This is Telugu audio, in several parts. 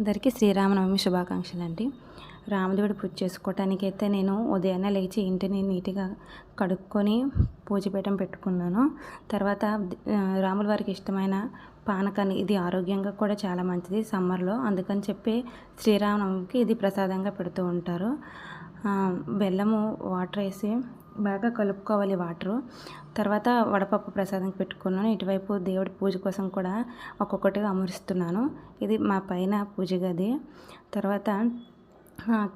అందరికీ శ్రీరామనవమి శుభాకాంక్షలు అండి. రామదేవుడి పూజ చేసుకోవటానికి అయితే నేను ఉదయాన్నే లేచి ఇంటిని నీట్గా కడుక్కొని పూజపీఠం పెట్టుకున్నాను. తర్వాత రాముల వారికి ఇష్టమైన పానకాన్ని, ఇది ఆరోగ్యంగా కూడా చాలా మంచిది సమ్మర్లో, అందుకని చెప్పి శ్రీరామనవమికి ఇది ప్రసాదంగా పెడుతూ ఉంటారు. బెల్లము వాటర్ వేసి బాగా కలుపుకోవాలి వాటరు. తర్వాత వడపప్పు ప్రసాదంకి పెట్టుకున్నాను. ఇటువైపు దేవుడి పూజ కోసం కూడా ఒక్కొక్కటిగా అమరుస్తున్నాను. ఇది మా పైన పూజ గది. తర్వాత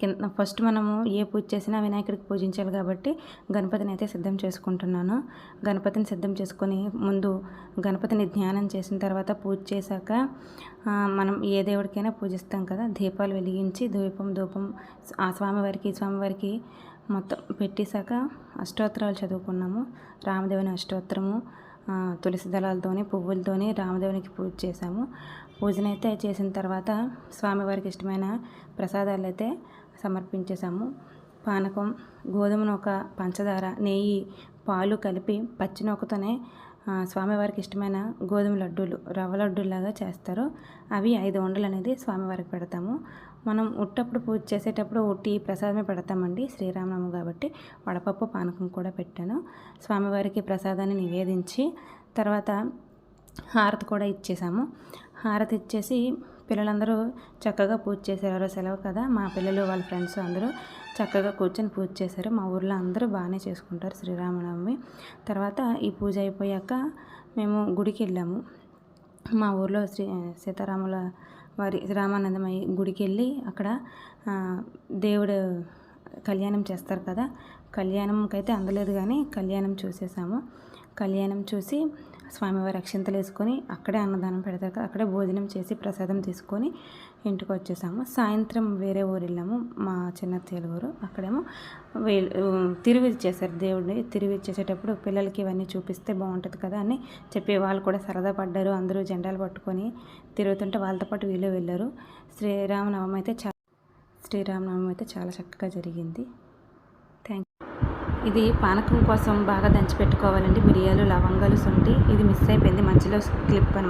కింద ఫస్ట్ మనము ఏ పూజ చేసినా వినాయకుడికి పూజించాలి కాబట్టి గణపతిని అయితే సిద్ధం చేసుకుంటున్నాను. గణపతిని సిద్ధం చేసుకొని ముందు గణపతిని ధ్యానం చేసిన తర్వాత పూజ చేశాక మనం ఏ దేవుడికైనా పూజిస్తాం కదా, దీపాలు వెలిగించి ధూపం ఆ స్వామివారికి మొత్తం పెట్టేశాక అష్టోత్తరాలు చదువుకున్నాము. రామదేవుని అష్టోత్తరము తులసి దళాలతోని పువ్వులతోని రామదేవునికి పూజ చేశాము. పూజనైతే చేసిన తర్వాత స్వామివారికి ఇష్టమైన ప్రసాదాలు అయితే సమర్పించేశాము. పానకం, గోధుమ నూక, పంచదార, నెయ్యి, పాలు కలిపి పచ్చి నూకతోనే స్వామివారికి ఇష్టమైన గోధుమ లడ్డూలు, రవ్వ లడ్డూలాగా చేస్తారు. అవి 5 ఉండలు అనేది స్వామివారికి పెడతాము. మనం ఉట్టప్పుడు పూజ చేసేటప్పుడు ఉట్టి ప్రసాదమే పెడతామండి, శ్రీరామనవమి కాబట్టి. వడపప్పు పానకం కూడా పెట్టాను. స్వామివారికి ప్రసాదాన్ని నివేదించి తర్వాత హారతి కూడా ఇచ్చేసాము. హారతి ఇచ్చేసి పిల్లలందరూ చక్కగా పూజ చేశారు. సెలవు కదా, మా పిల్లలు వాళ్ళ ఫ్రెండ్స్ అందరూ చక్కగా కూర్చొని పూజ చేశారు. మా ఊర్లో అందరూ బాగానే చేసుకుంటారు శ్రీరామనవమి. తర్వాత ఈ పూజ అయిపోయాక మేము గుడికి వెళ్ళాము. మా ఊర్లో సీతారాముల వారి రామానందమయ్య గుడికి వెళ్ళి అక్కడ దేవుడు కళ్యాణం చేస్తారు కదా, కళ్యాణంకి అయితే అందలేదు కానీ కళ్యాణం చూసేసాము. కళ్యాణం చూసి స్వామివారి అక్షింతలు వేసుకొని అక్కడే అన్నదానం పెడతారు కదా, అక్కడే భోజనం చేసి ప్రసాదం తీసుకొని ఇంటికి వచ్చేసాము. సాయంత్రం వేరే ఊరు వెళ్ళాము, మా చిన్నత్తయ్య ఊరు. అక్కడేమో తిరువిచ్చేసారు దేవుడిని. తిరువిచ్చేసేటప్పుడు పిల్లలకి ఇవన్నీ చూపిస్తే బాగుంటుంది కదా అని చెప్పి వాళ్ళు కూడా సరదా పడ్డారు. అందరూ జెండాలు పట్టుకొని తిరుగుతుంటే వాళ్ళతో పాటు వీళ్ళు వెళ్ళారు. శ్రీరామనవమి అయితే చాలా చక్కగా జరిగింది. ఇది పానకం కోసం బాగా దంచి పెట్టుకోవాలండి, మిరియాలు, లవంగాలు, శొంఠి. ఇది మిస్ అయిపోయింది మధ్యలో క్లిప్ అనమాట.